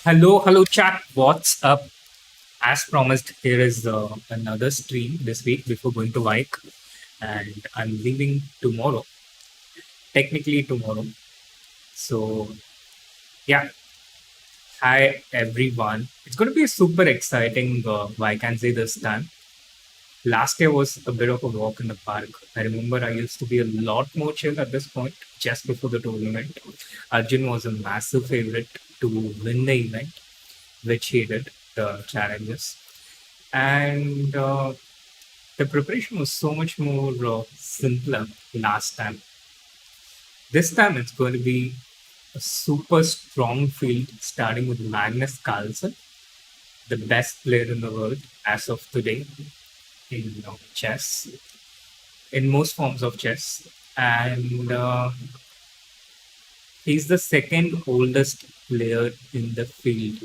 Hello, chat. What's up? As promised, here is another stream this week before going to Wijk, and I'm leaving tomorrow. Technically tomorrow. So yeah, hi everyone. It's going to be a super exciting Wijk and say this time. Last year was a bit of a walk in the park. I remember I used to be a lot more chill at this point, just before the tournament. Arjun was a massive favorite to win the event, which he did, the challenges. And the preparation was so much more simpler last time. This time it's going to be a super strong field, starting with Magnus Carlsen, the best player in the world as of today in chess, in most forms of chess. And he's the second oldest player in the field.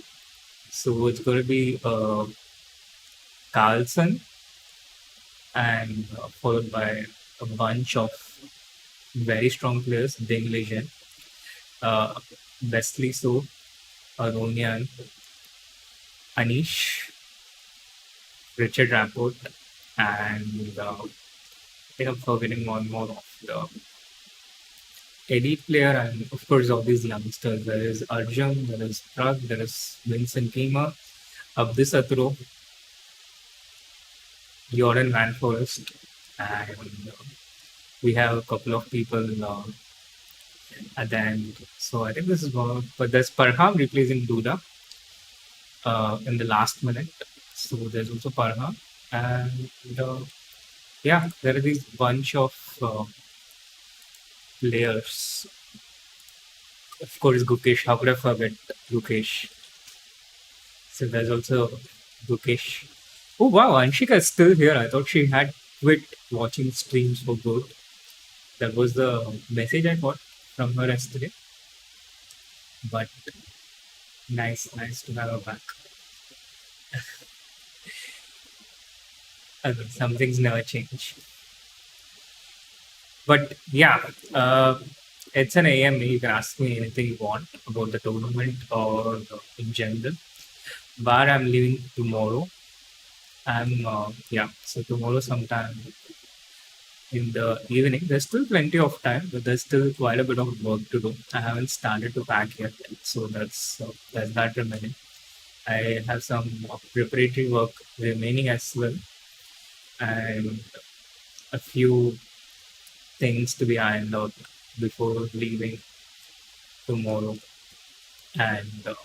So it's going to be Carlsen and followed by a bunch of very strong players, Ding Legion, Wesley So, Aronian, Anish, Richard Rapport, and I think I'm forgetting one more of the elite player, and of course all these youngsters. There is Arjun, there is Prag, there is Vincent Kima, Abdis Atro, Jordan Van Forest, and we have a couple of people at the end. So I think this is one, but there's Parham replacing Duda in the last minute. So there's also Parham, and yeah, there are these bunch of players. Of course, Gukesh. How could I forget Gukesh? So there's also Gukesh. Oh wow, Anshika is still here. I thought she had quit watching streams for good. That was the message I got from her yesterday. But nice to have her back. Some things never change. But yeah, it's an AME. You can ask me anything you want about the tournament or in general. But I'm leaving tomorrow. So tomorrow sometime in the evening. There's still plenty of time, but there's still quite a bit of work to do. I haven't started to pack yet, so that's that remaining. I have some preparatory work remaining as well, and a few things to be ironed out before leaving tomorrow. And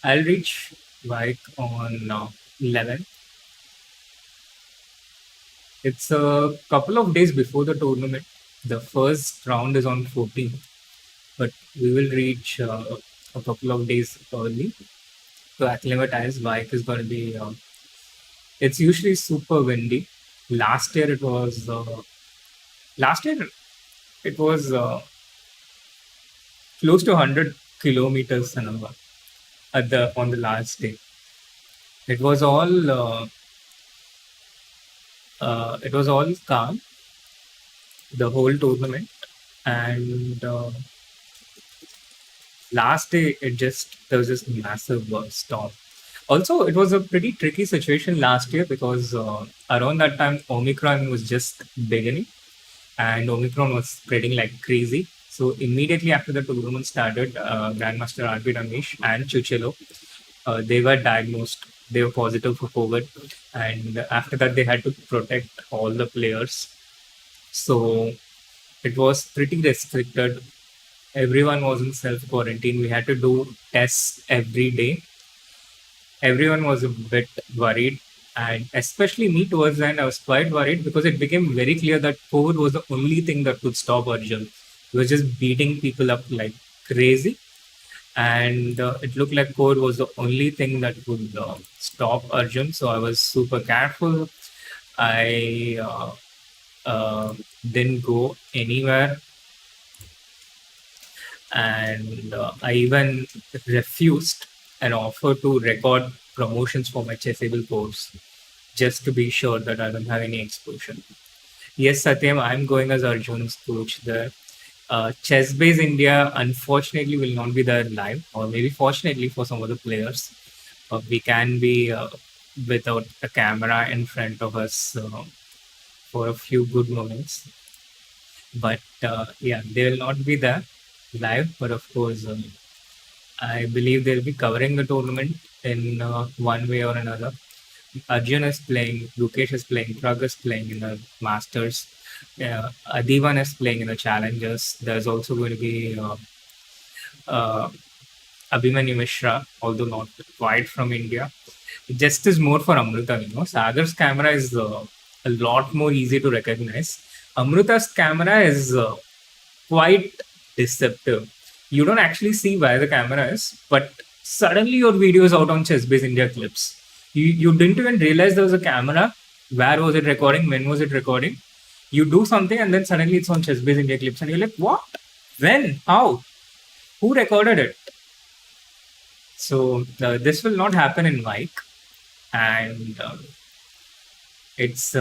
I'll reach Wijk on 11. It's a couple of days before the tournament. The first round is on 14, but we will reach a couple of days early to acclimatize. Wijk is going to be. It's usually super windy. Last year it was. Last year it was close to 100 kilometers an hour on the last day. It was all. It was all calm the whole tournament, and last day there was this massive storm. Also, it was a pretty tricky situation last year because around that time Omicron was just beginning, and Omicron was spreading like crazy. So immediately after the tournament started, Grandmaster RP Ramesh and Chuchelo, they were diagnosed. They were positive for COVID, and after that they had to protect all the players. So it was pretty restricted. Everyone was in self quarantine. We had to do tests every day. Everyone was a bit worried, and especially me towards the end, I was quite worried because it became very clear that COVID was the only thing that could stop Arjun. He was just beating people up like crazy, and it looked like COVID was the only thing that could stop Arjun. So I was super careful. I didn't go anywhere, and I even refused an offer to record promotions for my chessable course just to be sure that I don't have any exposure. Yes, Satyam, I'm going as Arjun's coach there. Chess-based India, unfortunately, will not be there live, or maybe fortunately for some of the players, we can be without a camera in front of us for a few good moments. But yeah, they will not be there live. But of course, I believe they'll be covering the tournament in one way or another. Arjun is playing, Lukesh is playing, Prag is playing in the Masters, Adivan is playing in the Challengers. There's also going to be uh, Abhimanyu Mishra, although not quite from India. Just is more for Amrita, Sagar's camera is a lot more easy to recognize. Amrita's camera is quite deceptive. You don't actually see where the camera is, but suddenly your video is out on Chess-based India clips. You didn't even realize there was a camera. Where was it recording? When was it recording? You do something and then suddenly it's on Chess-based India clips, and you're like, what? When? How? Who recorded it? So this will not happen in Wijk, and it's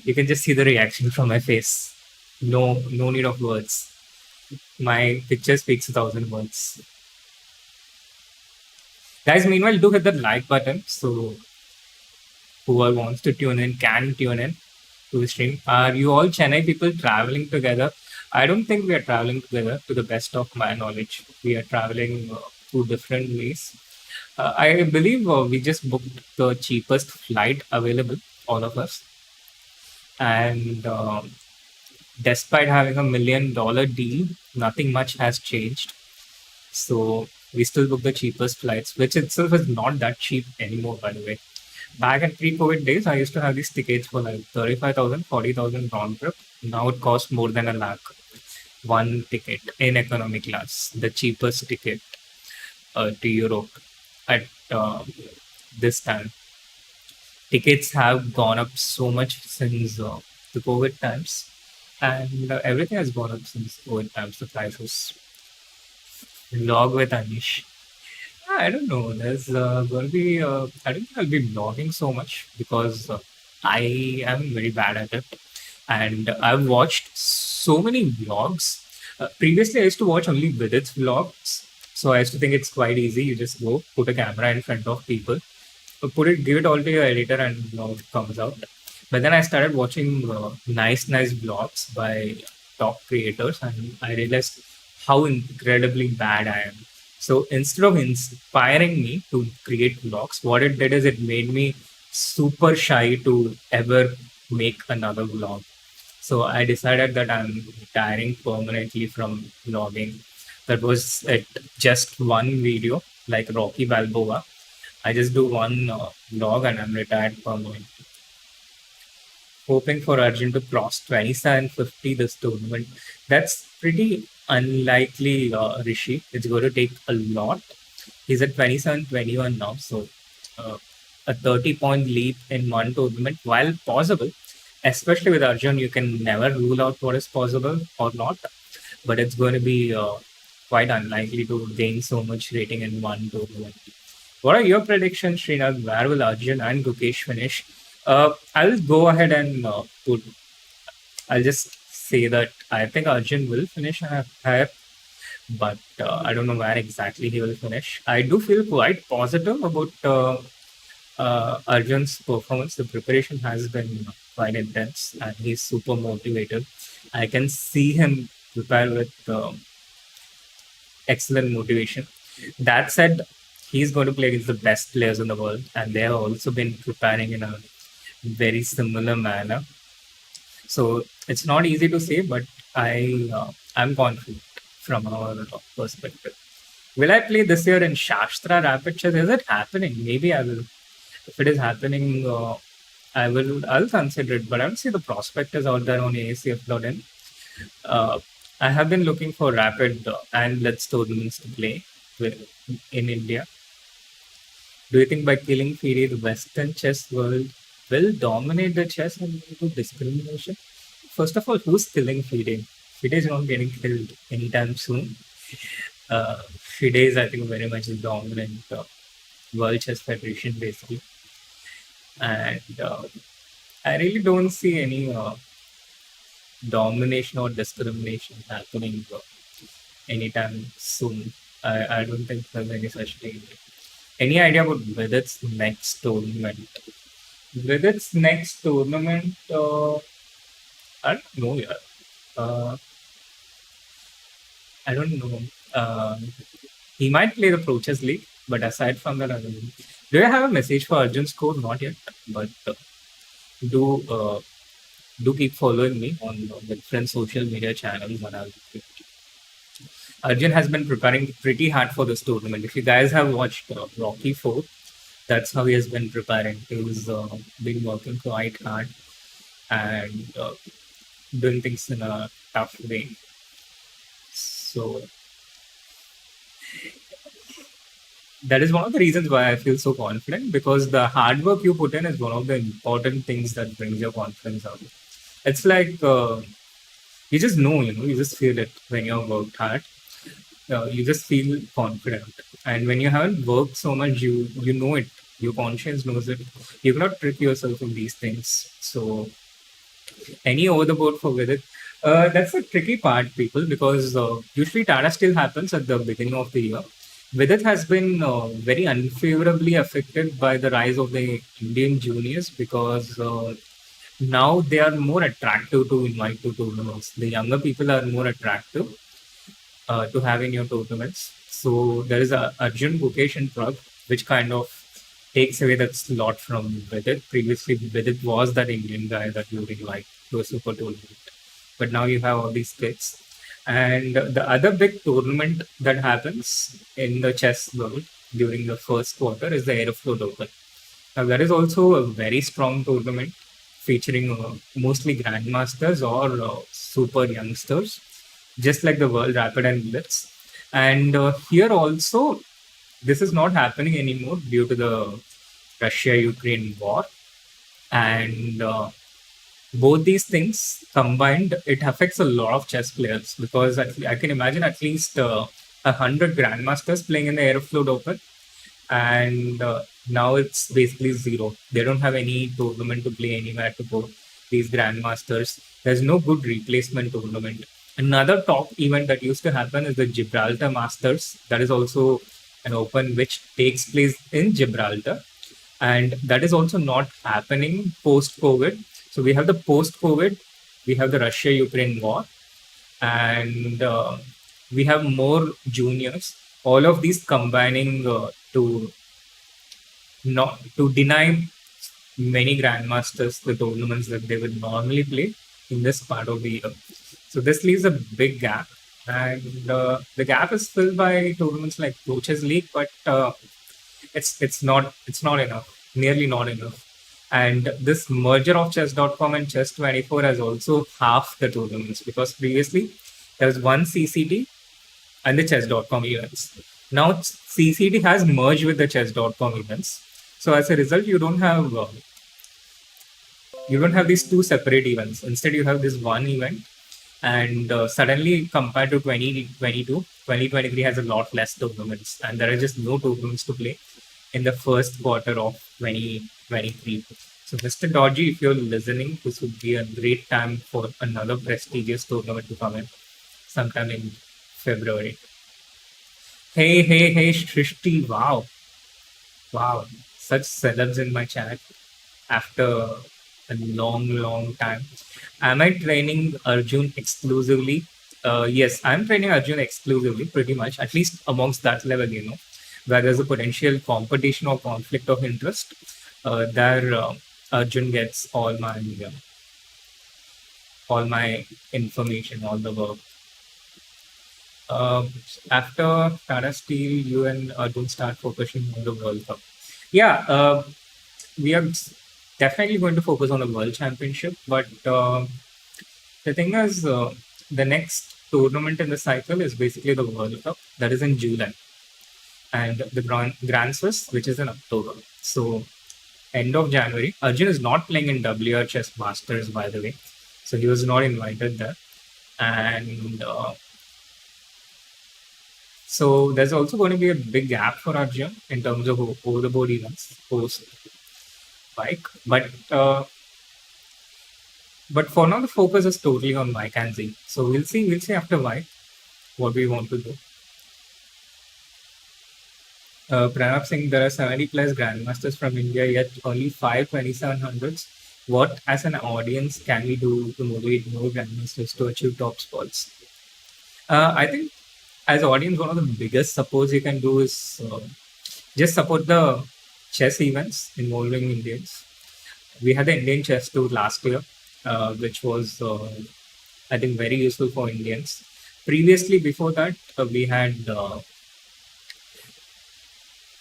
you can just see the reaction from my face. No need of words. My picture speaks 1,000 words. Guys, meanwhile, do hit the like button so whoever wants to tune in can tune in to the stream. Are you all Chennai people traveling together? I don't think we are traveling together to the best of my knowledge. We are traveling two different ways. I believe we just booked the cheapest flight available, all of us. And despite having $1 million deal, nothing much has changed. So we still book the cheapest flights, which itself is not that cheap anymore, by the way. Back in pre-COVID days, I used to have these tickets for like 35,000, 40,000 round trip. Now it costs more than a lakh. One ticket in economy class, the cheapest ticket to Europe at this time. Tickets have gone up so much since the COVID times, and everything has gone up since COVID times. The prices. Log with Anish. I don't know. There's going to be. I don't think I'll be vlogging so much because I am very bad at it, and I've watched so many vlogs. Previously, I used to watch only Vidit's vlogs, so I used to think it's quite easy. You just go put a camera in front of people, give it all to your editor, and vlog comes out. But then I started watching nice vlogs by top creators, and I realized how incredibly bad I am. So instead of inspiring me to create vlogs, what it did is it made me super shy to ever make another vlog. So I decided that I'm retiring permanently from vlogging. That was it, just one video, like Rocky Balboa. I just do one vlog and I'm retired permanently. Hoping for Arjun to cross 2750 this tournament. That's pretty unlikely, Rishi. It's going to take a lot. He's at 27-21 now, so a 30-point lead in one tournament, while possible, especially with Arjun, you can never rule out what is possible or not, but it's going to be quite unlikely to gain so much rating in one tournament. What are your predictions, Srinath? Where will Arjun and Gukesh finish? I'll go ahead and I'll just say that I think Arjun will finish higher, but I don't know where exactly he will finish. I do feel quite positive about Arjun's performance. The preparation has been quite intense and he's super motivated. I can see him prepare with excellent motivation. That said, he's going to play against the best players in the world, and they have also been preparing in a very similar manner. So it's not easy to say, but I'm confident from our perspective. Will I play this year in Shastra Rapid Chess? Is it happening? Maybe I will. If it is happening, I'll consider it. But I don't see the prospectus out there on AACF.in. I have been looking for rapid and Let's tournaments to play in India. Do you think by killing FIDE, the Western chess world will dominate the chess and do discrimination? First of all, who's killing FIDE? FIDE is not getting killed anytime soon. FIDE is, I think, very much the dominant World Chess Federation, basically. And I really don't see any domination or discrimination happening anytime soon. I don't think there's any such thing. Any idea about with its next tournament? With its next tournament, I don't know yet. Uh, I don't know. He might play the Pro Chess League, but aside from that, I don't know. Do you have a message for Arjun's score? Not yet, but do uh, do keep following me on different social media channels. And Arjun has been preparing pretty hard for this tournament. If you guys have watched Rocky 4, that's how he has been preparing. He's been working quite hard and doing things in a tough way. So that is one of the reasons why I feel so confident, because the hard work you put in is one of the important things that brings your confidence out. It's like you just know, you just feel it when you've worked hard. You just feel confident, and when you haven't worked so much, you know it. Your conscience knows it. You cannot trick yourself in these things. So any over the board for with it. That's a tricky part, people, because usually Tata still happens at the beginning of the year. Vidit has been very unfavorably affected by the rise of the Indian juniors, because now they are more attractive to invite to tournaments. The younger people are more attractive to have in your tournaments. So there is a Arjun Mukesh and Prag, which kind of takes away that slot from Vidit. Previously, Vidit was that Indian guy that you would invite to a super tournament. But now you have all these kids. And the other big tournament that happens in the chess world during the first quarter is the Aeroflot Open. Now, that is also a very strong tournament featuring mostly grandmasters or super youngsters, just like the World Rapid and Blitz. And here also, this is not happening anymore due to the Russia-Ukraine war. And both these things combined, it affects a lot of chess players, because I can imagine at least 100 grandmasters playing in the Aeroflot Open, and now it's basically zero. They don't have any tournament to play anywhere to go. These grandmasters, there's no good replacement tournament. Another top event that used to happen is the Gibraltar Masters. That is also an open which takes place in Gibraltar, and that is also not happening post COVID. So we have the post-COVID, we have the Russia-Ukraine war, and we have more juniors. All of these combining to deny many grandmasters the tournaments that they would normally play in this part of the year. So this leaves a big gap, and the gap is filled by tournaments like Pro Chess League, but it's not enough, nearly not enough. And this merger of chess.com and chess24 has also half the tournaments, because previously there was one CCT and the chess.com events. Now CCT has merged with the chess.com events. So as a result, you don't have these two separate events. Instead, you have this one event, and suddenly compared to 2022, 2023 has a lot less tournaments, and there are just no tournaments to play in the first quarter of 2023. So, Mr. Dodgy, if you're listening, this would be a great time for another prestigious tournament to come in sometime in February. Hey, Shrishti, wow. Such celebs in my chat after a long time. Am I training Arjun exclusively? Yes, I'm training Arjun exclusively, pretty much, at least amongst that level, where there's a potential competition or conflict of interest. There, Arjun gets all my information, all the work. After Tata Steel, you and Arjun start focusing on the World Cup. Yeah, we are definitely going to focus on the World Championship, but the thing is, the next tournament in the cycle is basically the World Cup, that is in July, and the Grand Swiss, which is in October. So end of January. Arjun is not playing in WR Chess Masters, by the way, so he was not invited there. And so there's also going to be a big gap for Arjun in terms of over the board events post Wijk. But But for now, the focus is totally on Wijk and Z. So we'll see after Wijk what we want to do. Pranab Singh, there are 70 plus grandmasters from India, yet only 5 2700s. What, as an audience, can we do to motivate more grandmasters to achieve top spots? I think, as audience, one of the biggest supports you can do is just support the chess events involving Indians. We had the Indian chess tour last year, which was, I think, very useful for Indians. Previously, before that, we had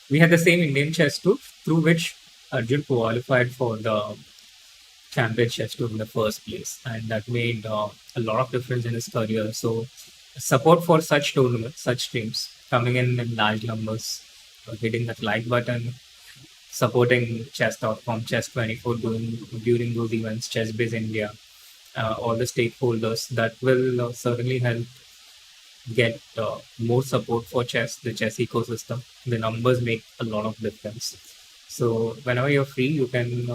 the same Indian chess tour through which Arjun qualified for the champion chess tour in the first place, and that made a lot of difference in his career. So, support for such tournaments, such teams coming in large numbers, hitting that like button, supporting chess.com, chess24 during those events, ChessBase India, all the stakeholders, that will certainly help get more support for chess, the chess ecosystem. The numbers make a lot of difference. So whenever you're free, you can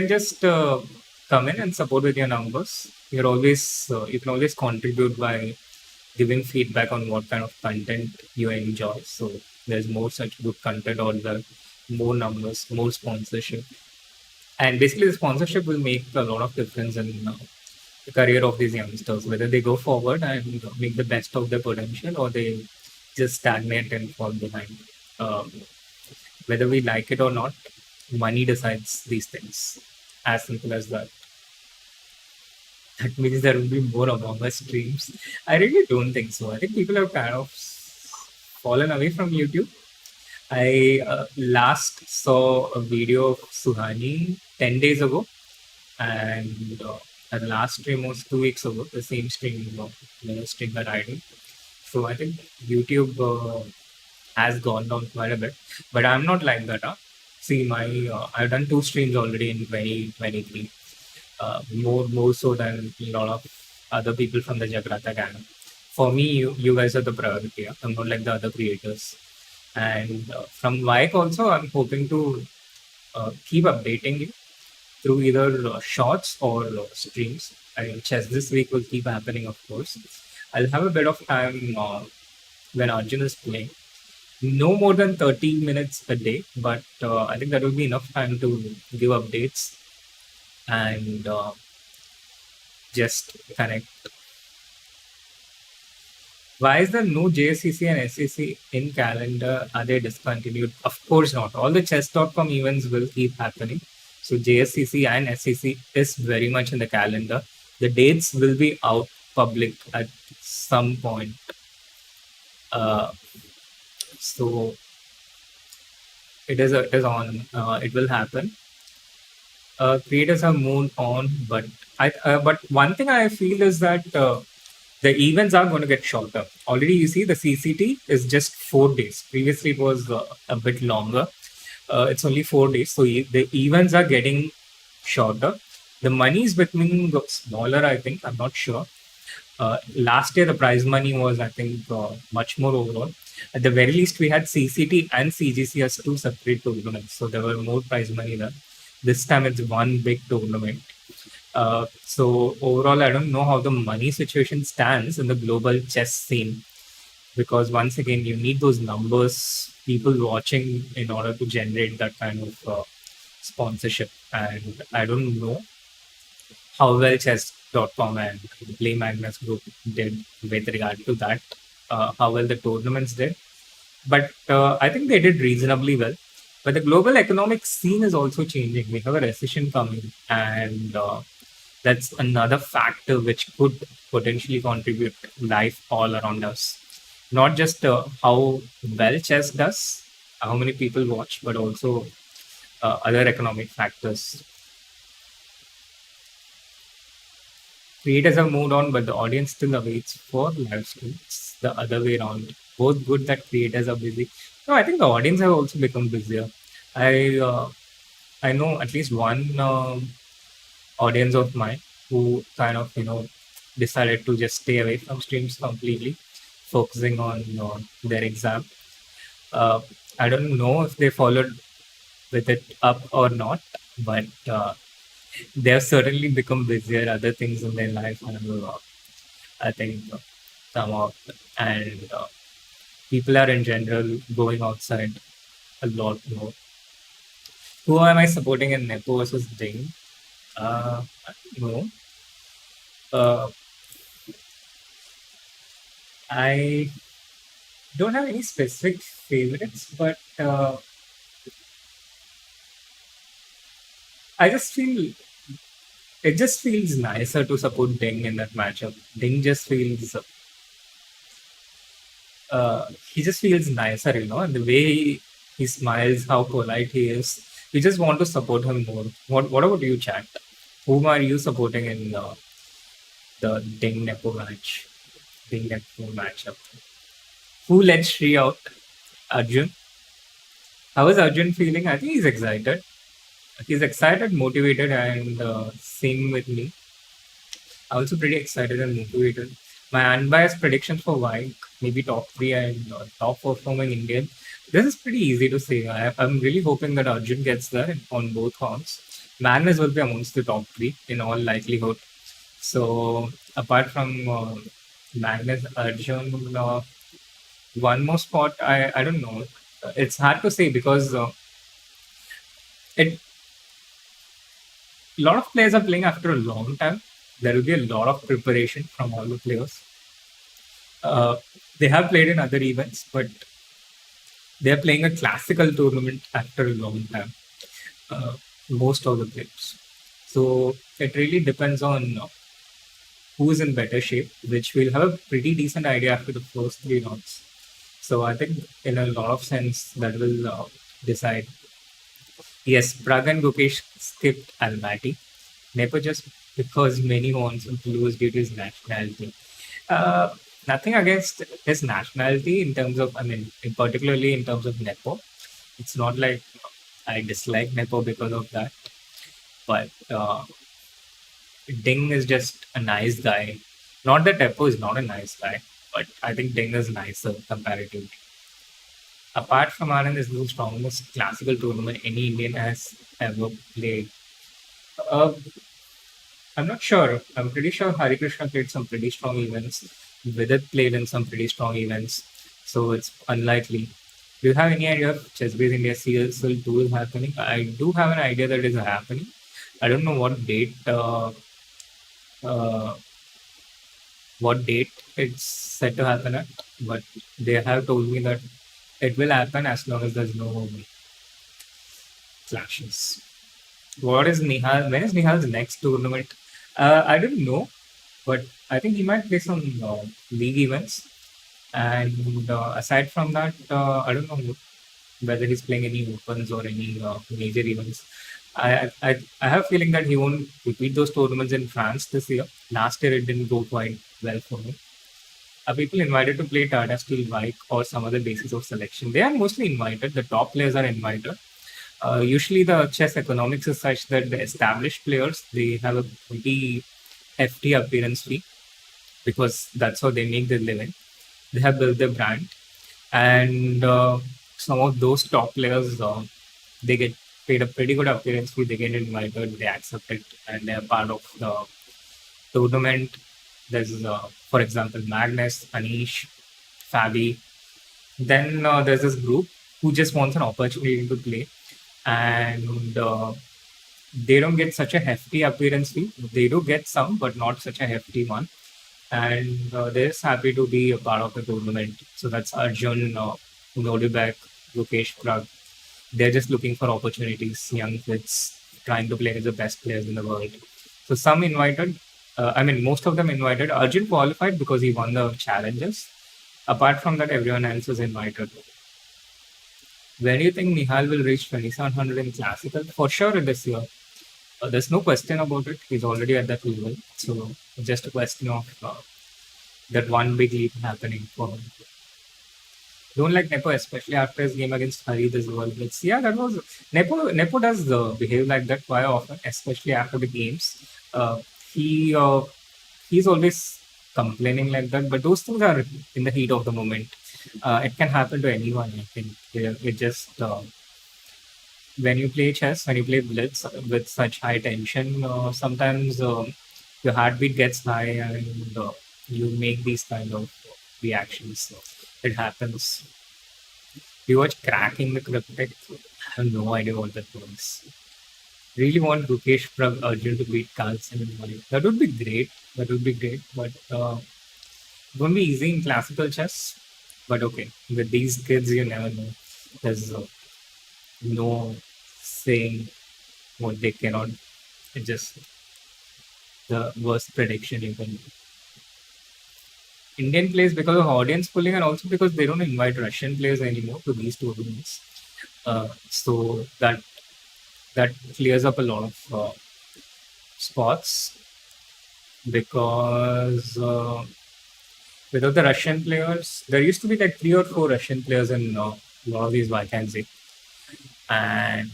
just come in and support with your numbers. You can always contribute by giving feedback on what kind of content you enjoy. So there's more such good content or the more numbers, more sponsorship. And basically the sponsorship will make a lot of difference in the career of these youngsters, whether they go forward and make the best of their potential or they just stagnate and fall behind. Um, whether we like it or not, money decides these things. As simple as that. That means there will be more Among Us streams. I really don't think so. I think people have kind of fallen away from YouTube. I last saw a video of Suhani 10 days ago, and the last stream was 2 weeks ago, the same stream, stream that I did. So I think YouTube has gone down quite a bit, but I'm not like that. See, I've done 2 streams already in 2023, more so than a lot of other people from the Jagrata gang. For me, you guys are the priority. I'm not like the other creators. And from Wijk also, I'm hoping to keep updating you through either shorts or streams. I mean, chess this week will keep happening, of course. I'll have a bit of time when Arjun is playing. No more than 30 minutes a day, but I think that will be enough time to give updates and just connect. Why is there no JSCC and SCC in calendar? Are they discontinued? Of course not. All the chess.com events will keep happening. So JSCC and SCC is very much in the calendar. The dates will be out public at some point. So it is on. It will happen. Creators have moved on, but one thing I feel is that the events are going to get shorter. Already, you see, the CCT is just 4 days. Previously, it was a bit longer. It's only 4 days, so the events are getting shorter. The money is becoming smaller. I think, I'm not sure. Last year, the prize money was, I think, much more overall. At the very least, we had CCT and CGC as 2 separate tournaments, so there were more prize money there. This time, it's one big tournament. So overall, I don't know how the money situation stands in the global chess scene, because once again, you need those numbers, people watching, in order to generate that kind of sponsorship. And I don't know how well chess.com and Play Magnus Group did with regard to that, how well the tournaments did. But I think they did reasonably well. But the global economic scene is also changing. We have a recession coming, and that's another factor which could potentially contribute to life all around us. Not just how well chess does, how many people watch, but also other economic factors. Creators have moved on, but the audience still awaits for live streams. The other way around. Both good that creators are busy. No, I think the audience have also become busier. I know at least one audience of mine who kind of decided to just stay away from streams completely, focusing on their exam. I don't know if they followed with it up or not, but They have certainly become busier, other things in their life, and I think some of and people are in general going outside a lot more. Who am I supporting in Nepo versus Ding? I don't know. Uh, I don't have any specific favorites, but I just feel it just feels nicer to support Ding in that matchup. Ding just feels he just feels nicer, and the way he smiles, how polite he is. We just want to support him more. What about you, chat? Whom are you supporting in the Ding Nepo match? Ding Nepo matchup. Who let Shri out? Arjun. How is Arjun feeling? I think he's excited. He's excited, motivated, and same with me. I'm also pretty excited and motivated. My unbiased predictions for Wijk, maybe top three and top performing Indian. This is pretty easy to say. I'm really hoping that Arjun gets there on both counts. Magnus will be amongst the top three in all likelihood. So apart from Magnus, Arjun, one more spot. I don't know. It's hard to say because it a lot of players are playing after a long time. There will be a lot of preparation from all the players. They have played in other events, but they are playing a classical tournament after a long time. Most of the players. So it really depends on who is in better shape, which we'll have a pretty decent idea after the first three rounds. So I think in a lot of sense that will decide. Yes, Prag and Gukesh skipped Almaty. Nepo just because many wants him to lose due to his nationality. Uh, Nothing against his nationality in terms of, particularly in terms of Nepo. It's not like I dislike Nepo because of that. But Ding is just a nice guy. Not that Nepo is not a nice guy, but I think Ding is nicer comparatively. Apart from Anand, is the strongest classical tournament any Indian has ever played. Uh, I'm not sure. I'm pretty sure Hari Krishna played some pretty strong events. Vidit played in some pretty strong events. So it's unlikely. Do you have any idea if Chessbase India CSL 2 is happening? I do have an idea that it is happening. I don't know uh, what date it's set to happen at, but they have told me that it will happen as long as there's no clashes. What is Nihal? When is Nihal's next tournament? I don't know, but I think he might play some league events. And aside from that, I don't know whether he's playing any opens or any major events. I have a feeling that he won't repeat those tournaments in France this year. Last year it didn't go quite well for him. Are people invited to play Tata Steel, Wijk, or some other basis of selection? They are mostly invited. The top players are invited. Usually, the chess economics is such that the established players they have a pretty hefty appearance fee because that's how they make their living. They have built their brand, and some of those top players they get paid a pretty good appearance fee. They get invited, they accept it, and they are part of the tournament. There's, for example, Magnus, Anish, Fabi. Then there's this group who just wants an opportunity to play, and they don't get such a hefty appearance fee. They do get some, but not such a hefty one. And they're just happy to be a part of the tournament. So that's Arjun, Nodibek, Lokesh Prag. They're just looking for opportunities, young kids trying to play with the best players in the world. So some invited, most of them invited. Arjun qualified because he won the challenges. Apart from that, everyone else was invited. Where do you think Nihal will reach 2700 in classical? For sure this year. There's no question about it. He's already at that level. So just a question of that one big leap happening for him. Don't like Nepo, especially after his game against Hari this World Blitz. Yeah, that was Nepo. Nepo does behave like that quite often, especially after the games. He he's always complaining like that, but those things are in the heat of the moment. It can happen to anyone. I think it just when you play chess, when you play blitz with such high tension, sometimes your heartbeat gets high and you make these kind of reactions. So it happens. You watch cracking the cryptic. I have no idea what that was. Really want Gukesh from Arjun to beat Carlsen in Wijk. That would be great. That would be great. But it won't be easy in classical chess. But okay, with these kids, you never know. There's no saying what they cannot. It's just the worst prediction you can do. Indian players because of audience pulling and also because they don't invite Russian players anymore to these tournaments. So that clears up a lot of spots because without the Russian players, there used to be like 3 or 4 Russian players in a lot of these vacancies, and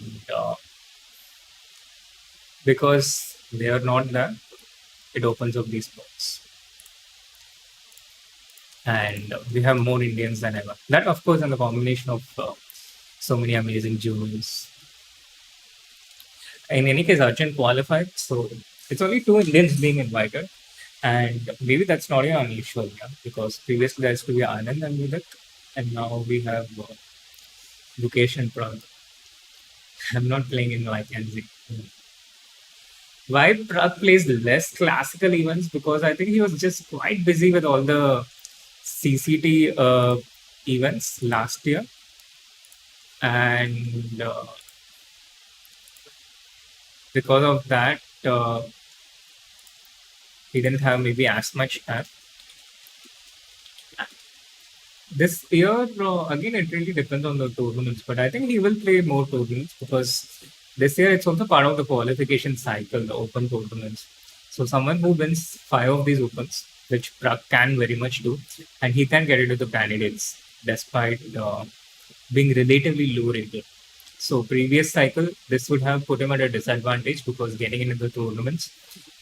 because they are not there, it opens up these spots. And we have more Indians than ever. That, of course, and the combination of so many amazing jewels. In any case, Arjun qualified, so it's only 2 Indians being invited. And maybe that's not even unusual, yeah, because previously there used to be Anand and Vidit, and now we have Gukesh and Prag. I'm not playing in Vacancy. Why Prag plays less classical events? Because I think he was just quite busy with all the CCT events last year, and because of that, he didn't have maybe as much time. This year, again, it really depends on the tournaments, but I think he will play more tournaments because this year it's also part of the qualification cycle, the open tournaments. So someone who wins 5 of these opens, which Prag can very much do, and he can get into the candidates despite being relatively low rated. So previous cycle, this would have put him at a disadvantage because getting into the tournaments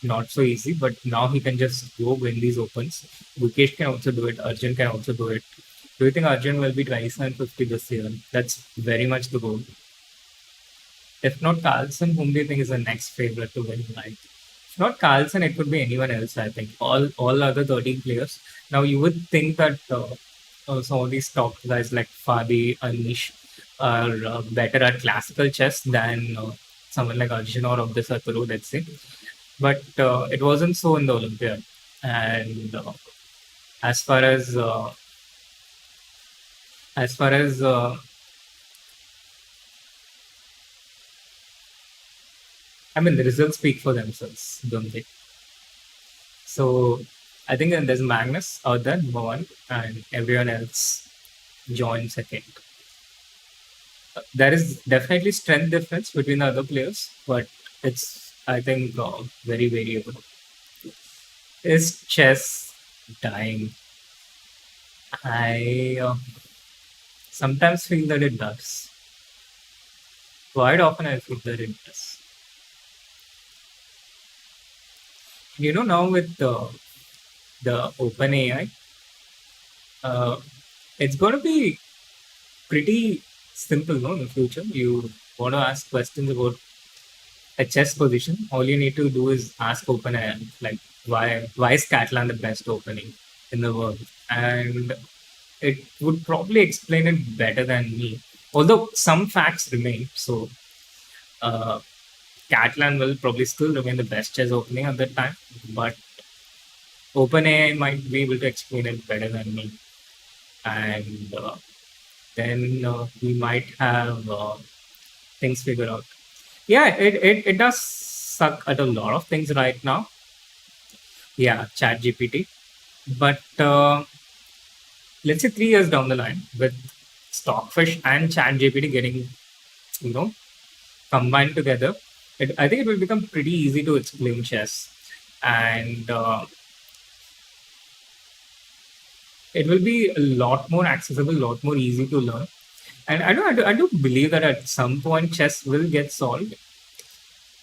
not so easy. But now he can just go win these opens. Gukesh can also do it. Arjun can also do it. Do you think Arjun will be 2750 this year? That's very much the goal. If not Carlsen, whom do you think is the next favorite to win? Like, if not Carlsen, it could be anyone else. I think all other 13 players. Now you would think that some of these top guys like Fadi, Anish are better at classical chess than someone like Arjun or of the Saturu, let's say. But it wasn't so in the Olympiad. And as far as as far as I mean, the results speak for themselves, don't they? So I think that there's Magnus out there, number one, and everyone else joins second. There is definitely strength difference between the other players, but it's, I think, very variable. Is chess dying? I sometimes feel that it does. Quite often I feel that it does. You know, now with the open AI, it's going to be pretty simple, no? In the future, you want to ask questions about a chess position. All you need to do is ask OpenAI, like why is Catalan the best opening in the world, and it would probably explain it better than me. Although some facts remain, so Catalan will probably still remain the best chess opening at that time, but OpenAI might be able to explain it better than me, and then we might have things figured out. Yeah, it does suck at a lot of things right now. Yeah, Chat GPT. But let's say 3 years down the line, with Stockfish and Chat GPT getting, combined together, I think it will become pretty easy to explain chess. And it will be a lot more accessible, a lot more easy to learn. And I do believe that at some point chess will get solved.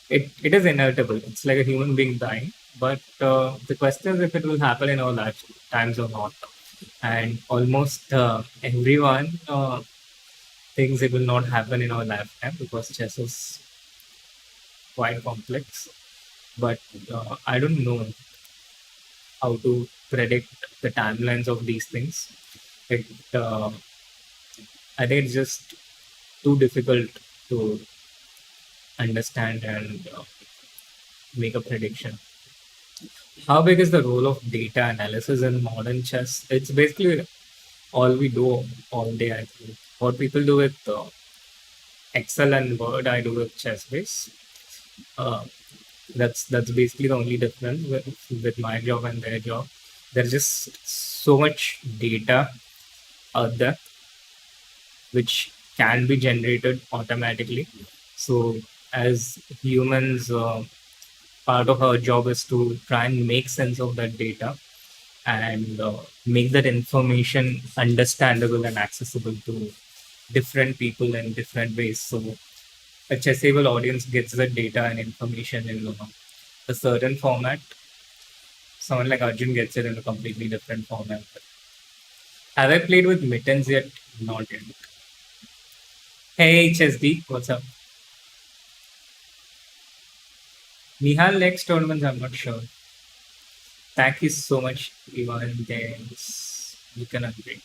It is inevitable. It's like a human being dying. But the question is if it will happen in our lifetimes or not. And almost everyone things it will not happen in our lifetime because chess is quite complex. But I don't know how to predict the timelines of these things. It, I think it's just too difficult to understand and make a prediction. How big is the role of data analysis in modern chess? It's basically all we do all day. I think what people do with Excel and Word, I do with chess base. Uh, that's basically the only difference with my job and their job. There's just so much data out there which can be generated automatically. So as humans, part of our job is to try and make sense of that data and make that information understandable and accessible to different people in different ways. So a chessable audience gets the data and information in a certain format. Someone like Arjun gets it in a completely different format. Have I played with Mittens yet? Not yet. Hey, HSD, what's up? Nihal next tournaments, I'm not sure. Thank you so much, Ivan. Thanks. You can agree.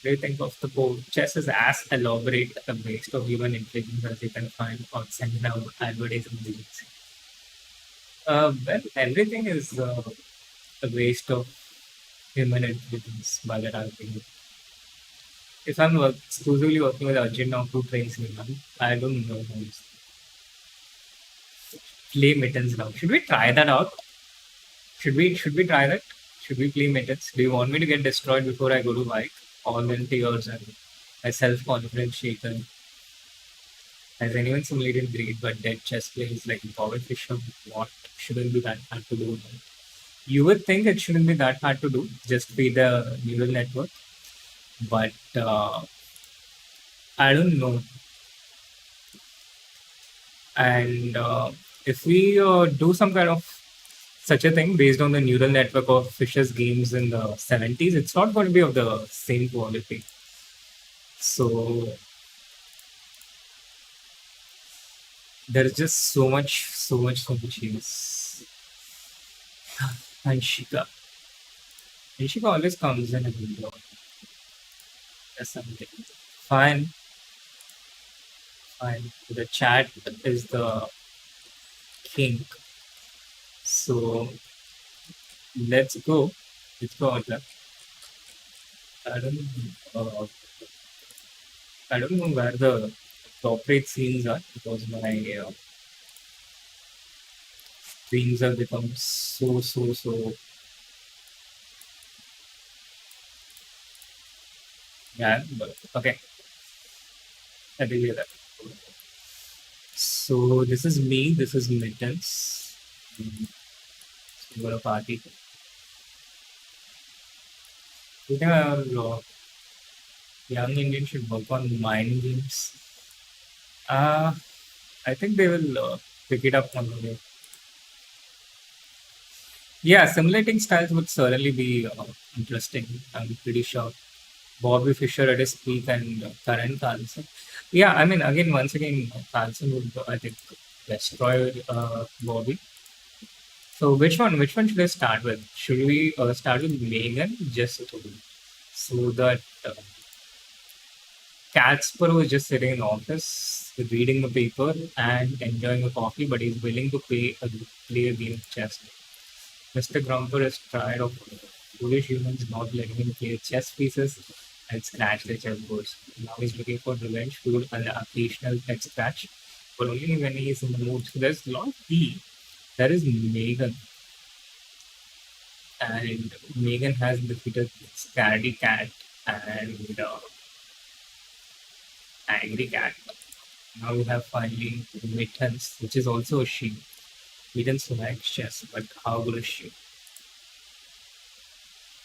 What do you think of the poll? Chess is as elaborate a waste of human intelligence as you can find outside now advertising agency. Well, everything is a waste of human intelligence by that argument. If I'm exclusively working with Arjun now, who trains me, man, I don't know. Play Mittens now. Should we try that out? Should we try that? Should we play Mittens? Do you want me to get destroyed before I go to Wijk? All in tears and my self-confidence shaken. Has anyone simulated great but dead chess players like Bobby Fischer? What shouldn't be that hard to do? You would think it shouldn't be that hard to do, just feed the neural network. But I don't know. And if we do some kind of such a thing based on the neural network of Fisher's games in the 70s, it's not going to be of the same quality. So there's just so much use. Anshika. Anshika always comes in and does something. Fine. Fine. The chat is the king. So let's go. Let's go out there. I don't I don't know where the corporate scenes are because my streams have become so yeah, but okay. I believe that. So this is me, this is Mittens. We're a party. You think our young Indians should work on mind games? I think they will pick it up on the way. Yeah, simulating styles would certainly be interesting. I'm pretty sure. Bobby Fischer at his peak and current Carlson. Yeah, I mean, again, once again, Carlson would, I think, destroy Bobby. So which one should I start with? Should we start with Megan just so that Catsparow is just sitting in the office, reading the paper and enjoying a coffee, but he's willing to play a game of chess. Mr. Grumper is tired of foolish humans not letting him play chess pieces and scratch the chessboards. Now he's looking for revenge through an occasional head scratch, but only when he's in the mood. So there's a lot of tea. There is Megan, and Megan has defeated Scaredy Cat and Angry Cat. Now we have finally Mittens, which is also a she. Mittens likes chess, but how good is she?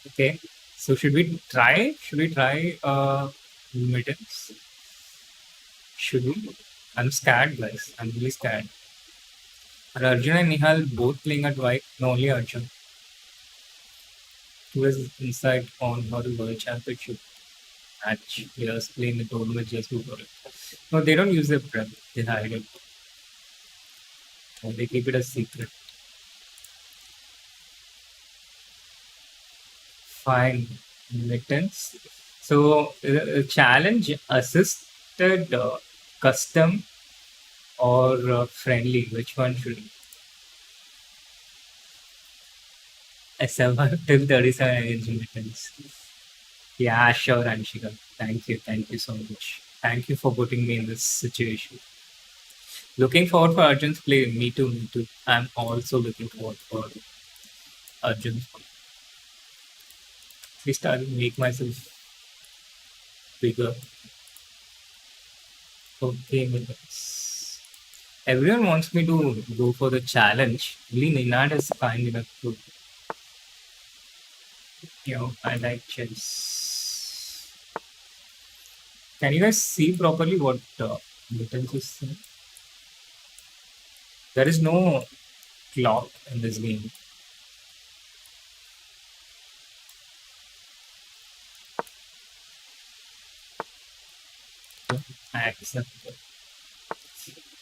Okay, so should we try? Should we try Mittens? Should we? I'm scared, guys. I'm really scared. Are Arjun and Nihal both playing at White? No, only Arjun. Who has insight on how to world championship? match players play in the tournament just before it. No, they don't use their prep. They hide it. Or they keep it a secret. Fine. Mittens. So, challenge assisted, custom, or friendly. Which one should S7 till 37 inch Mittens? Yeah, sure, Anshika. Thank you. Thank you so much. Thank you for putting me in this situation. Looking forward for Arjun's play. Me too, me too. I'm also looking forward for Arjun's play. At least I'll make myself bigger. Okay, minutes. Everyone wants me to go for the challenge. Only Ninad is kind enough to, I like chess. Can you guys see properly what Mittens is saying? There is no clock in this game. I accept it.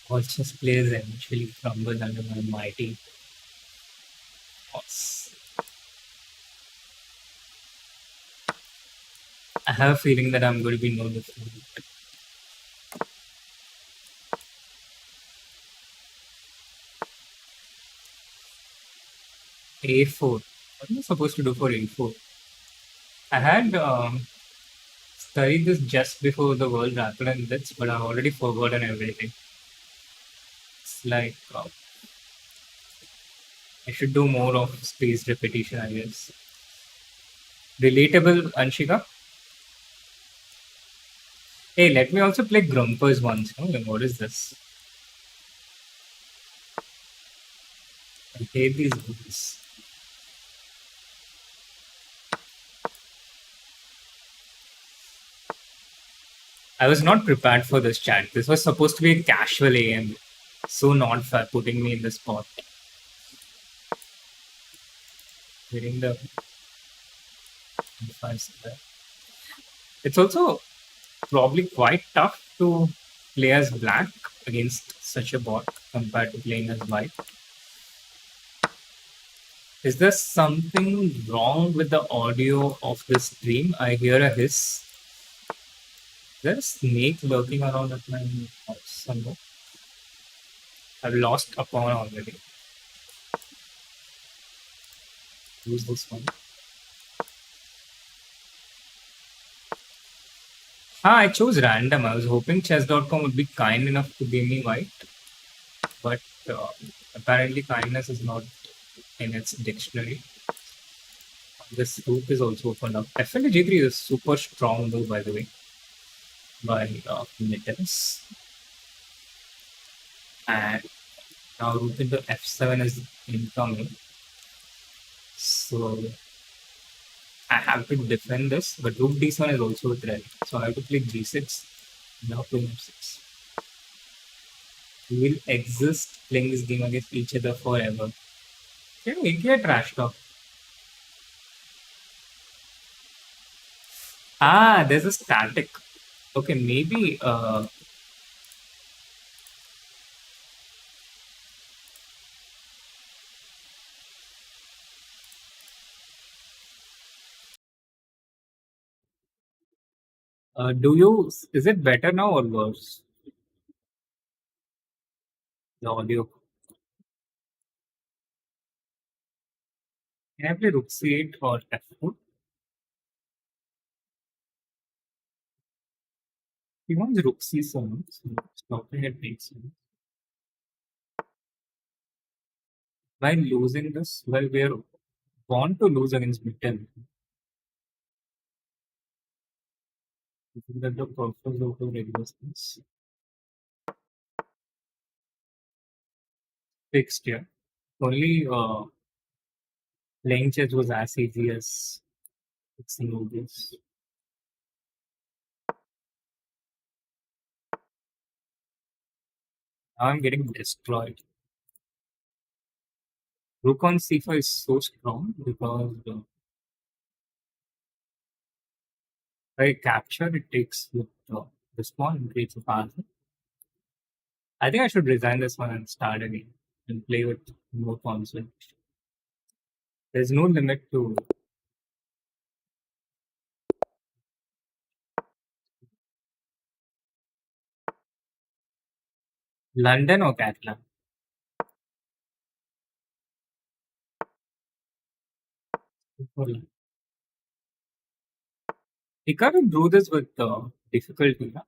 All chess players eventually crumble under my mighty force. I have a feeling that I'm going to be no different. A4. What am I supposed to do for A4? I had studied this just before the world rapid and this, but I've already forgotten everything. It's like I should do more of spaced repetition, I guess. Relatable, Anshika? Hey, let me also play Grumpers once. Oh, what is this? I hate these books. I was not prepared for this chat. This was supposed to be a casual AM. So not fair putting me in the spot. Hitting the It's also probably quite tough to play as black against such a bot compared to playing as white. Is there something wrong with the audio of this stream? I hear a hiss. There's a snake lurking around at my house somewhere. I've lost a pawn already. Who's this one? I chose random. I was hoping chess.com would be kind enough to give me white, but apparently kindness is not in its dictionary. This rook is also opened up. FLA G3 is super strong though, by the way, by Mittens. And now rook into F7 is incoming. So I have to defend this, but rook D7 is also a threat. So I have to play G6, now queen F6. We will exist playing this game against each other forever. Can we get trash talk? There's a static. Okay, maybe is it better now or worse? The audio. Can I play rook c8 or f4? He wants rook c7, so stopping at takes. By losing this, well, we are born to lose against Mitten. That the purpose of the resistance. Fixed here. Only playing chess was as easy as fixing all this. Now I'm getting destroyed. Rook on c5 is so strong because By capture, it takes with this one and creates a path. I think I should resign this one and start again and play with more console. There's no limit to London or Catalan. You can't do this with difficulty. Huh?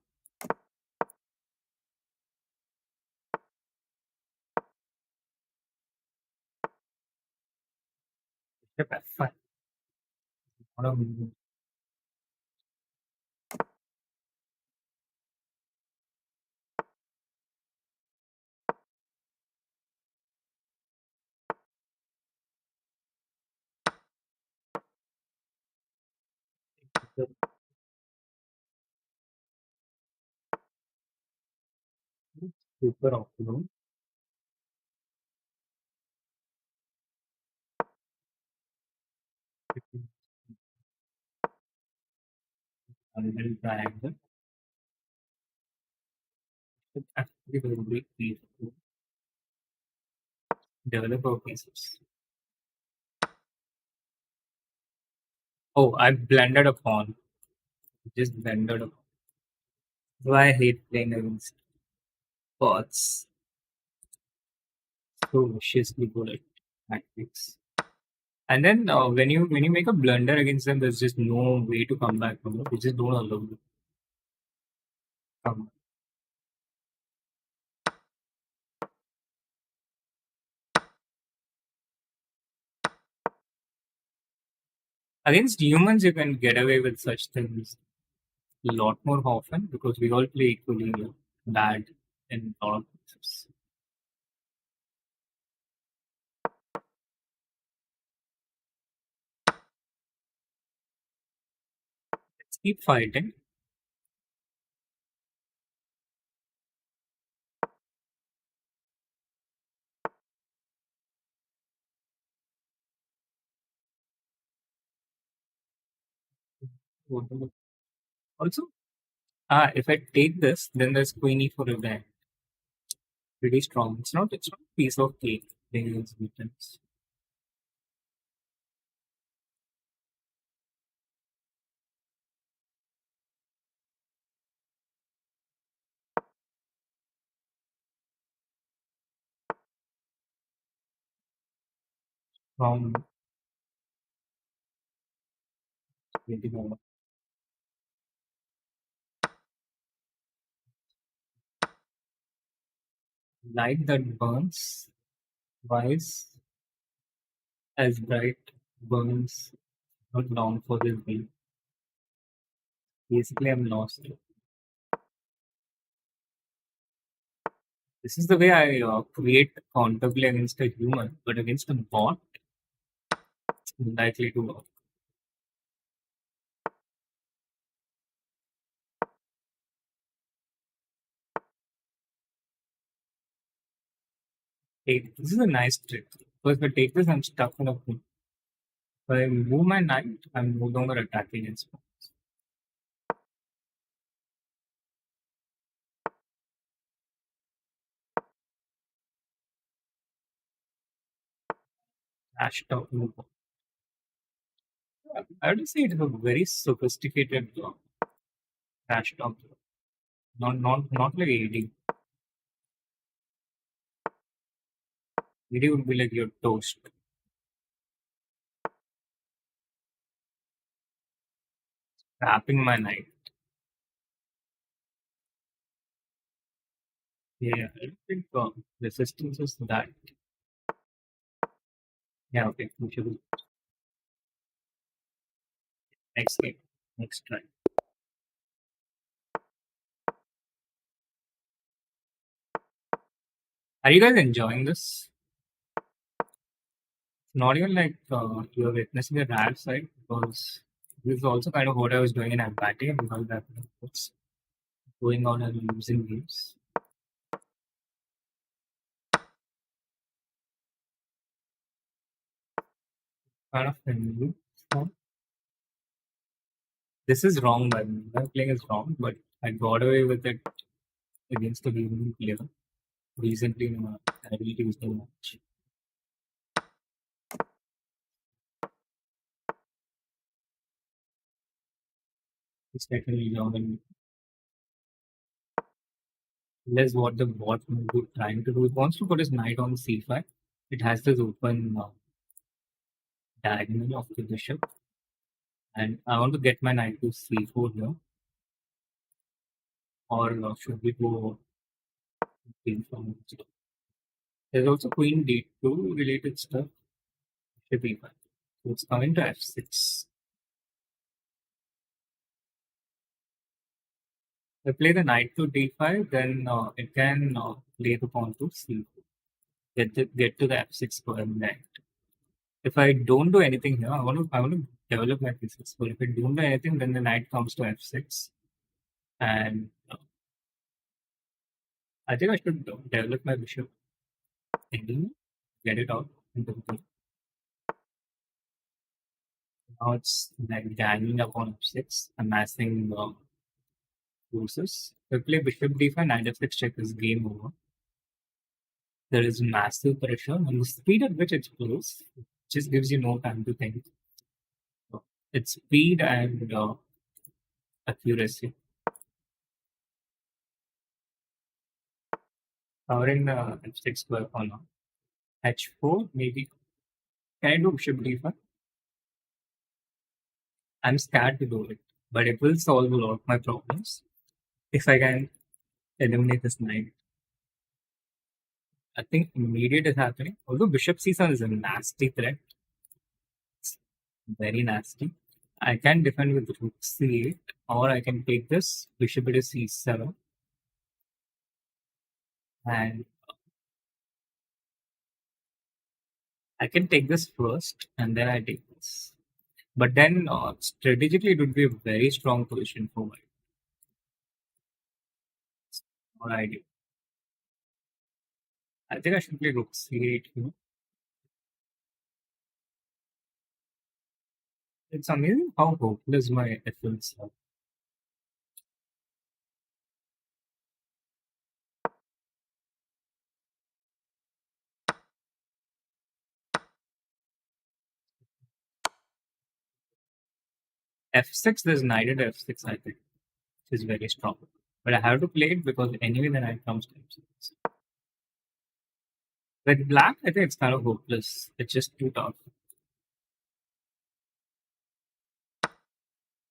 Step F5. Not a super optimum. Horizontal triangle. It's actually very big piece to developer pieces. Oh, I blended a pawn. Just blended a pawn. Why I hate playing against bots so viciously good at tactics. And then when you make a blunder against them, there's just no way to come back from it. They just don't allow you to come. Against humans, you can get away with such things a lot more often because we all play equally bad in a lot of cases. Let's keep fighting. Also, if I take this, then there's Queenie for revenge. Pretty strong. It's not a piece of cake playing against Mittens. From 21. Light that burns, wise as bright burns, not long for this beam. Basically, I'm lost. This is the way I create counterplay against a human, but against a bot, it's unlikely to work. This is a nice trick. Because if I take this, I'm stuck in a pin. If I move my knight, I'm no longer attacking its pawn. Hashtag move. I would say it is a very sophisticated hashtag. Not like AD. AD would be like your toast. Tapping my knight. Yeah, I don't think resistance is that. Yeah, okay. We should next game. Next try. Are you guys enjoying this? Not even like you're witnessing the rare side because this is also kind of what I was doing in empathy because that what's going on and losing games. Kind of a new form. This is wrong, by me. My playing is wrong, but I got away with it against a gaming player recently in a heavily Tuesday match. It's technically wrong, and that's what the bot will be trying to do. It wants to put his knight on c5. It has this open diagonal of the bishop, and I want to get my knight to c4 here, or should we go d5? There's also queen d2 related stuff, bishop e5. So it's coming to f6. If I play the knight to d5, then it can play the pawn to c4, get to the f6 square next. If I don't do anything here, I want to develop my pieces. But if I don't do anything, then the knight comes to f6, and I think I should develop my bishop ending, get it out into the game. Now it's like ganging up on f6, amassing forces. If I play bishop d5, knight f6 check is game over. There is massive pressure, and the speed at which it plays just gives you no time to think. So it's speed and accuracy. Covering the f6 square or not. h4 maybe. Can I do bishop d5? I'm scared to do it, but it will solve a lot of my problems if I can eliminate this knight. I think immediate is happening. Although bishop c7 is a nasty threat, it's very nasty. I can defend with rook c8, or I can take this bishop to c7, and I can take this first, and then I take this. But then strategically, it would be a very strong position for white. What I do, I think I should play rook c8 here. It's amazing how hopeless my efforts are. f6, there's knight at f6, I think, which is very strong. But I have to play it because anyway the knight comes to f6. With black, I think it's kind of hopeless. It's just too tough.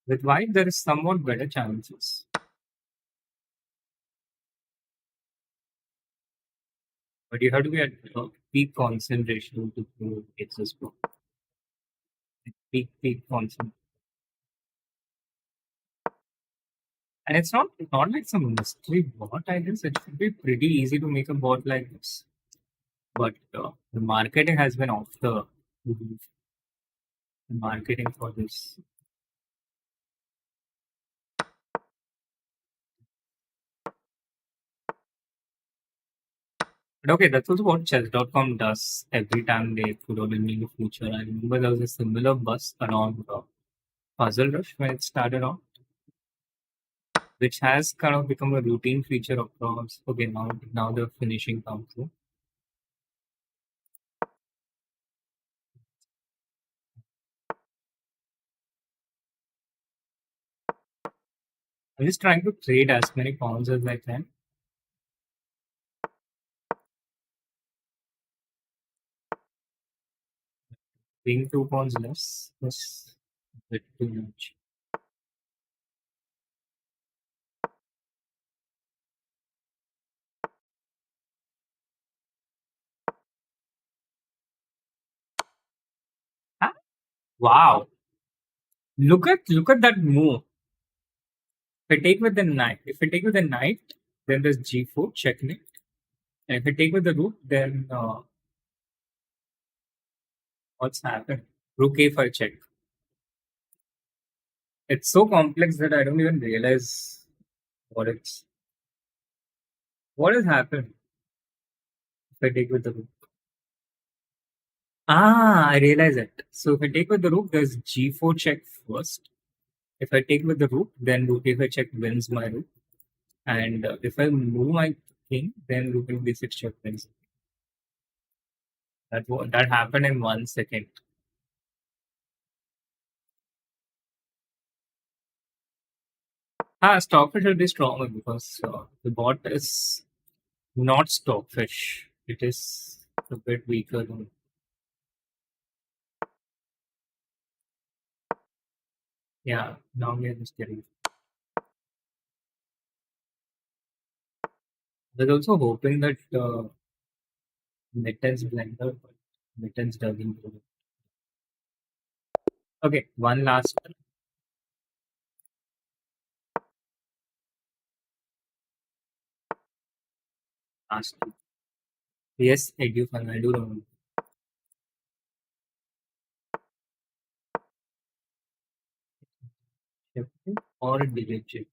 With white, there is somewhat better chances. But you have to be at peak concentration to play this book. Peak concentration. And it's not like some mystery bot, I guess. It should be pretty easy to make a bot like this. But the marketing has been off the roof. The marketing for this. But okay, that's also what chess.com does every time they put out a new feature. I remember there was a similar buzz around Puzzle Rush when it started out, which has kind of become a routine feature across. Okay, now the finishing comes through. I'm just trying to trade as many pawns as I can. Being 2 pawns less is a bit too much. Ah, wow! Look at that move. If I take with the knight, then there's g4 checkmate. And if I take with the rook, then what's happened? Rook a5 check. It's so complex that I don't even realize what has happened if I take with the rook. Ah, I realize it. So if I take with the rook, there's g4 check first. If I take with the rook, then rook if check wins my rook. And if I move my king, then rook in b6 check wins. That happened in 1 second. Stockfish will be stronger because the bot is not stockfish. It is a bit weaker than. Yeah, now we are just getting. I was also hoping that Mittens blender, but Mittens doesn't do it. Okay, one last. Yes, I do. I do remember. Shifting or delete shift.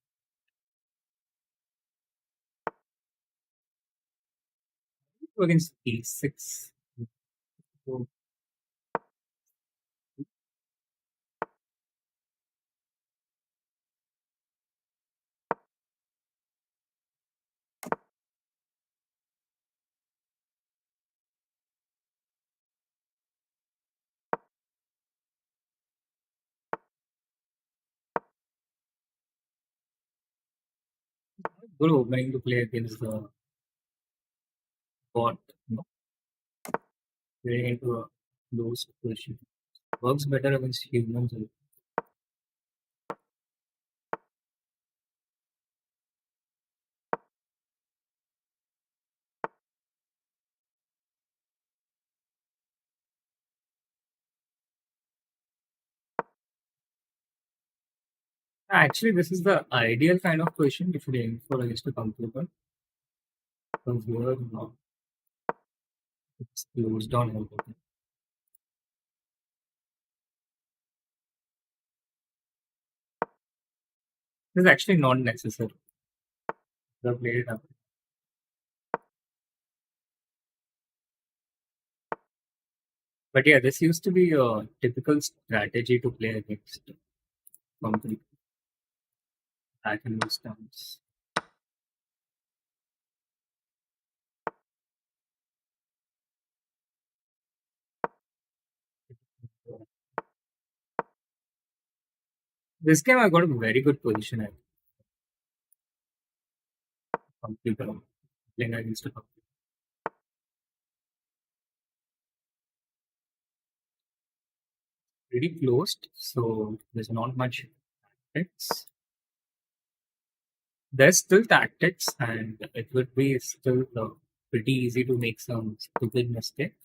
Against E6. So, good opening to play against the bot. You know, getting into a low situation. Works better against humans. Actually, this is the ideal kind of question if you're aiming for against a computer. Because here, it's closed down everything. This is actually not necessary. The play it up. But yeah, this used to be a typical strategy to play against company back in those times. This game I got a very good position at computer playing against a computer. Pretty closed, so there's not much tactics. There's still tactics, and it would be still pretty easy to make some stupid mistake.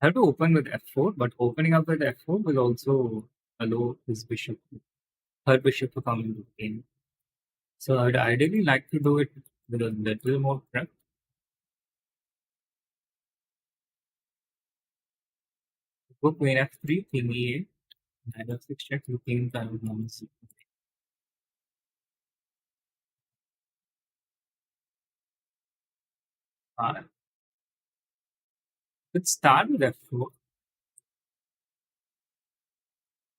I have to open with f4, but opening up with f4 will also allow his bishop, her bishop to come into the game. So I'd ideally like to do it with a little more prep. Go queen f3, king e8, knight f6 check, king kind of moments. Let's start with f4.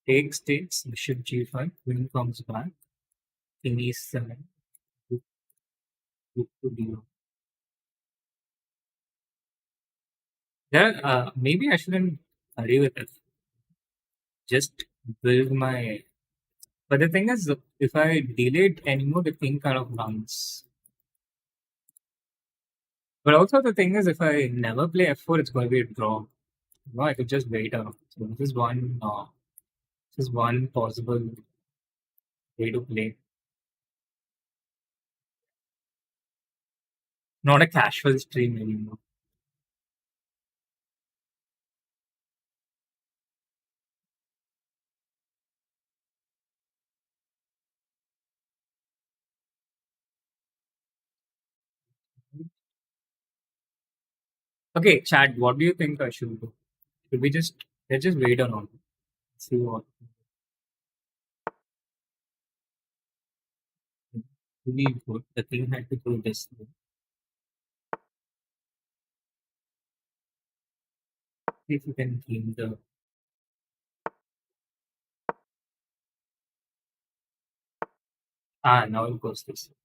Takes, bishop g5, queen comes back, king e7, rook, rook to d1. There, maybe I shouldn't hurry with it. Just build my. But the thing is, if I delay it anymore, the king kind of runs. But also the thing is, if I never play f4, it's going to be a draw. No, I could just wait out. So this is one. This is one possible way to play. Not a casual stream anymore. Okay, Chad, what do you think I should do? Should we just let's just wait or not? See what. really good. The thing had to go this way. If you can clean the now it goes this way.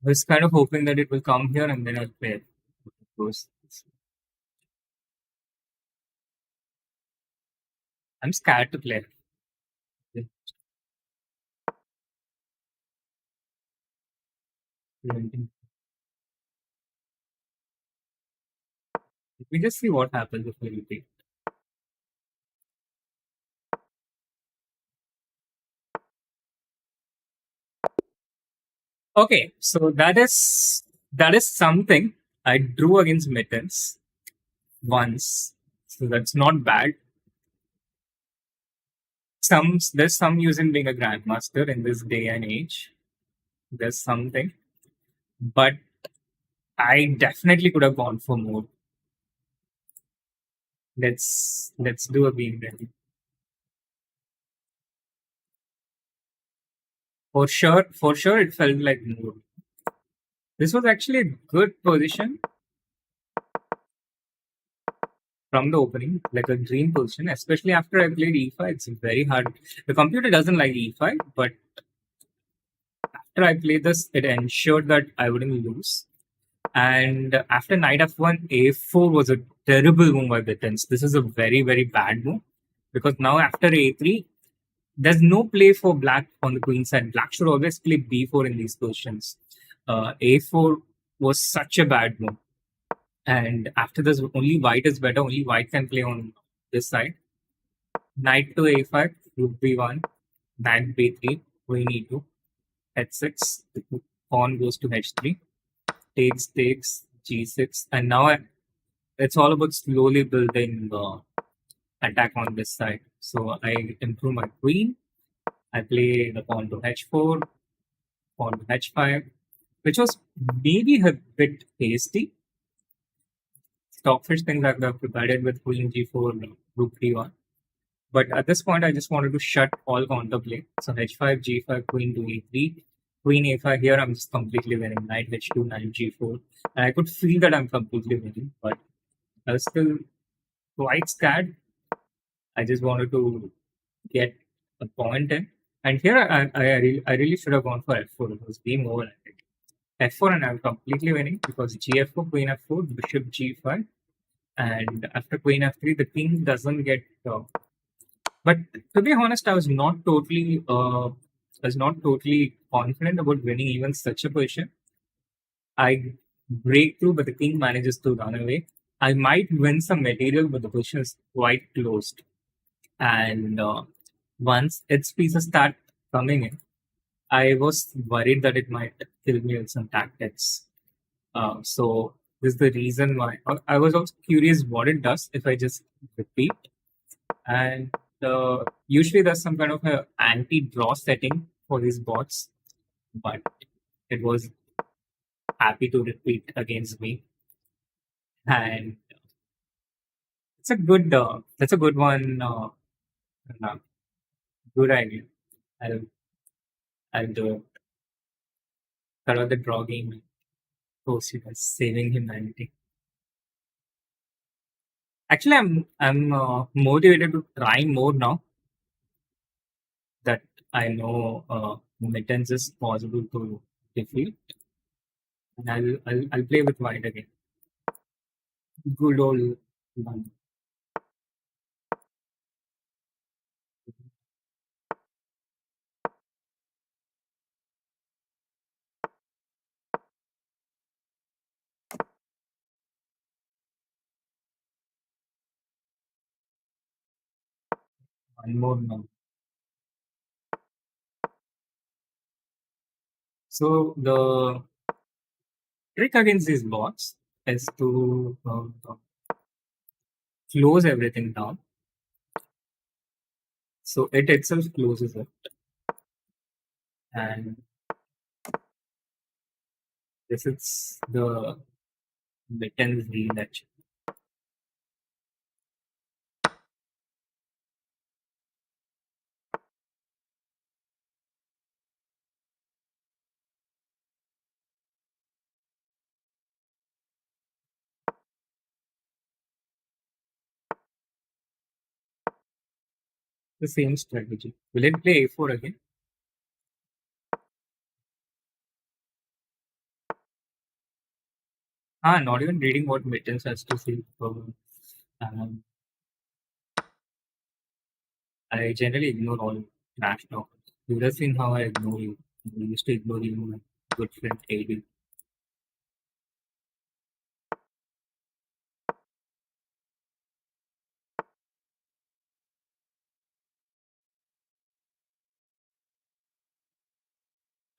I was kind of hoping that it will come here and then I'll play it. It goes this way. I'm scared to play it. Let me just see what happens if we repeat. Okay, so that is something I drew against Mittens once. So that's not bad. There's some use in being a grandmaster in this day and age. There's something. But I definitely could have gone for more. Let's do a beam ready. For sure it felt like more. This was actually a good position from the opening, like a dream position, especially after I played E5. It's very hard. The computer doesn't like E5, but after I played this, it ensured that I wouldn't lose. And after knight f1, a4 was a terrible move by Mittens. This is a very, very bad move because now after a3, there's no play for black on the queen side. Black should always play b4 in these positions. A4 was such a bad move. And after this, only white is better. Only white can play on this side. Knight to a5, rook b1, knight b3, queen e2, h6, pawn goes to h3, takes g6, and now it's all about slowly building attack on this side. So I improve my queen. I play the pawn to h4, pawn to h5, which was maybe a bit hasty. Stockfish things I've provided with queen g4, rook d1. But at this point, I just wanted to shut all counterplay. So h5, g5, queen to e3, queen a5. Here, I'm just completely winning. Knight h2, knight g4. And I could feel that I'm completely winning, but I was still quite scared. I just wanted to get a point in. And here, I really should have gone for f4. It was game over, I think. F4, and I'm completely winning because gf4, queen f4, bishop g5. And after queen f3, the king doesn't get but to be honest, I was not totally confident about winning even such a position. I break through, but the king manages to run away. I might win some material, but the position is quite closed. And once its pieces start coming in, I was worried that it might kill me with some tactics. So this is the reason why I was also curious what it does if I just repeat. And usually there's some kind of a anti-draw setting for these bots, but it was happy to repeat against me, and that's a good one. Uh, Good idea. I'll I'll do it. Cut out the draw game. Post you guys saving humanity. Actually, I'm motivated to try more now that I know Mittens is possible to defeat, and I'll play with white again. Good old one. One more now. So the trick against these bots is to close everything down. So it itself closes it, and this is the Mittens deal actually. The same strategy. Will it play A4 again? Not even reading what Mittens has to say. Um, I generally ignore all trash talk. You've just seen how I ignore you. I used to ignore you, my good friend AD.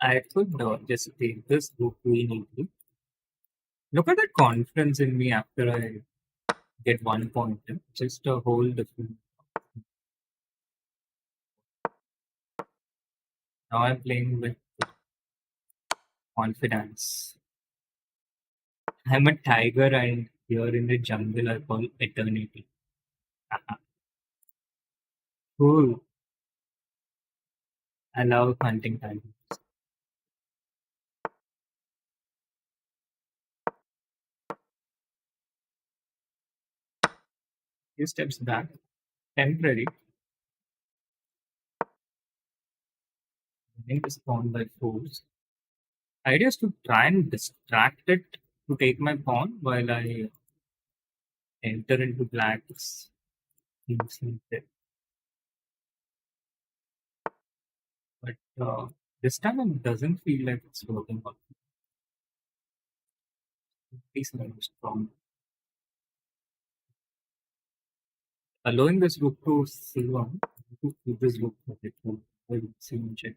I could just take this book really neatly. Look at the confidence in me after I get 1 point. Just a whole different. Now I'm playing with confidence. I'm a tiger, and here in the jungle I call eternity. Cool. I love hunting tigers. Few steps back. Temporary. Getting spawned by force. Idea is to try and distract it to take my pawn while I enter into black's instead. But this time it doesn't feel like it's working out. Please let me strong. Allowing this rook to C1 to keep this rook protected. I will C1 check.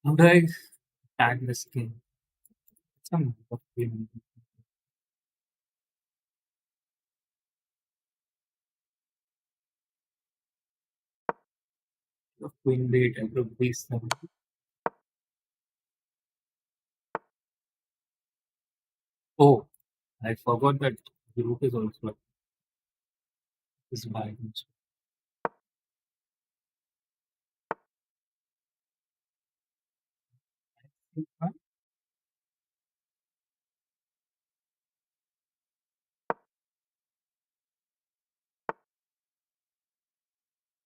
How do I tag this king? Some of queen bait and rook b7. Oh, I forgot that the rook is also this bad.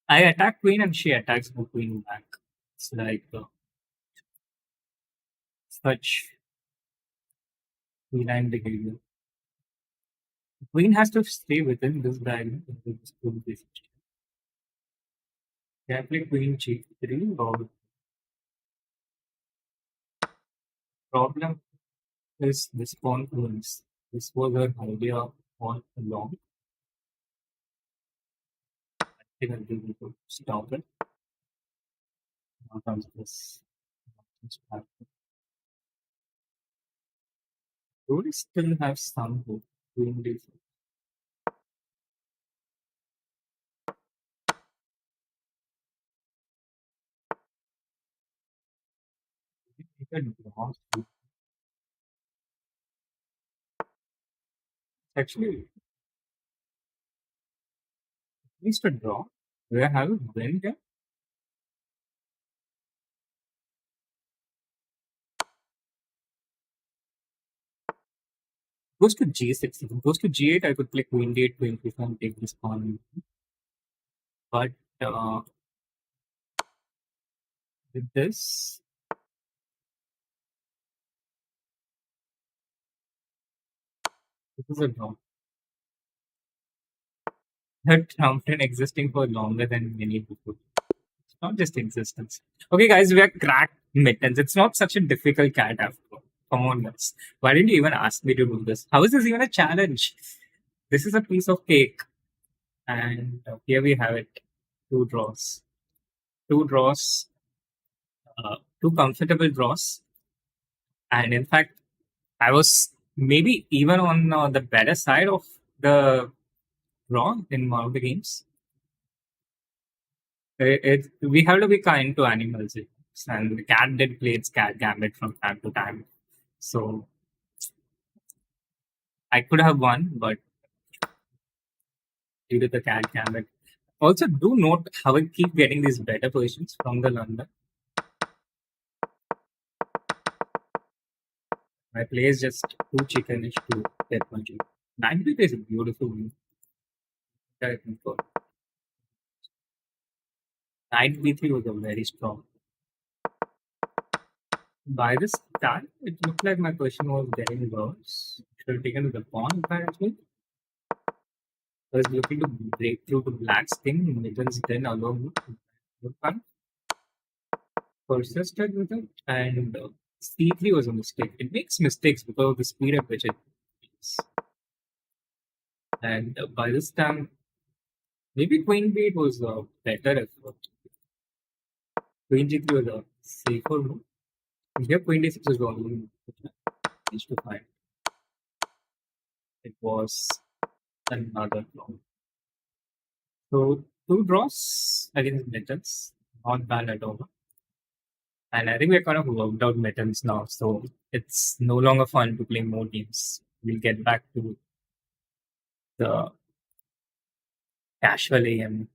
I attack queen and she attacks the queen back. It's like such feline behavior. Queen has to stay within this diagonal. Can I play queen g3 or problem is this pawn wins. This was her idea all along. I think I'll be able to stop it. Now comes this. Do we still have some hope? Queen d4. We can draw. Actually, at least a draw. Do I have a win here? Goes to g6. If it goes to g8, I could play queen d8, queen d5, and take this pawn. But uh, with this, this is a draw. That Trumpton existing for longer than many people. It's not just existence. Okay, guys, we are cracked mittens. It's not such a difficult cat after all. Come on, guys. Why didn't you even ask me to do this? How is this even a challenge? This is a piece of cake. And here we have it. Two draws. Two draws. Two comfortable draws. And in fact, I was maybe even on the better side of the draw in one of the games. We have to be kind to animals. And the cat did play its cat gambit from time to time. So I could have won, but due to the cat gambit. Also, do note how I keep getting these better positions from the London. My play is just too chickenish to get much. 9 bit is a beautiful move. That I think for knight b3 was a very strong. By this time, it looked like my question was getting worse. Should have taken the pawn apparently. I was looking to break through to black's king. Mittens then allowed me to look back, persisted with it, and c3 was a mistake. It makes mistakes because of the speed at which it makes. And by this time, maybe queen b8 was a better effort. Queen g3 was a safer move. Here, queen d6 was the only move which I managed to find. It was another flaw. So, two draws against Mittens. Not bad at all. And I think we're kind of worked out Mittens now. So, it's no longer fun to play more games. We'll get back to the casual AM.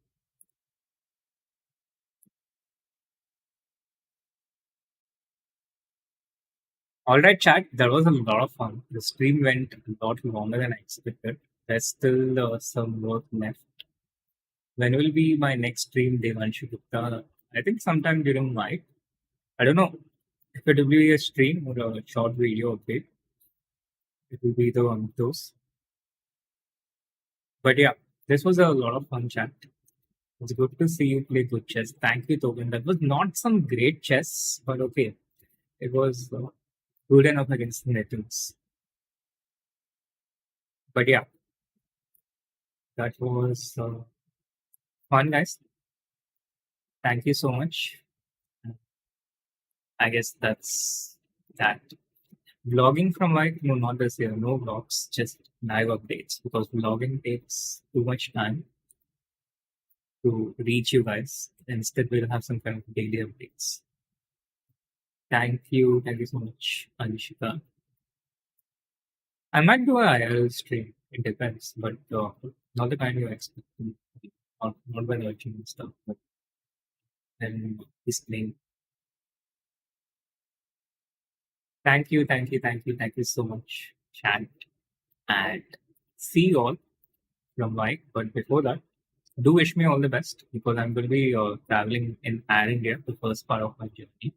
All right, chat. That was a lot of fun. The stream went a lot longer than I expected. There's still some work left. When will be my next stream, Devanshu Gupta? I think sometime during night. I don't know if it will be a stream or a short video update. It will be either one of those. But yeah, this was a lot of fun chat. It's good to see you play good chess. Thank you, Token. That was not some great chess, but okay. It was good enough against Mittens. But yeah, that was fun, guys. Thank you so much. I guess that's that. Vlogging from like no, not this year, no vlogs, just live updates because vlogging takes too much time to reach you guys. Instead, we'll have some kind of daily updates. Thank you so much, Anishika. I might do a IRL stream. It depends, but not the kind you expect. Not by watching and stuff, but then he's playing. Thank you so much, chat, and see you all from Mike. But before that, do wish me all the best because I'm going to be traveling in Air India, the first part of my journey.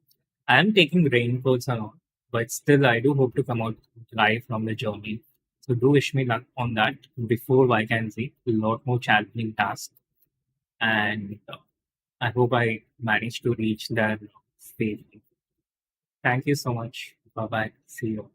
I am taking raincoats along, but still, I do hope to come out live from the journey. So do wish me luck on that before I can see a lot more challenging tasks, and I hope I manage to reach that safely. Thank you so much. Bye bye. See you.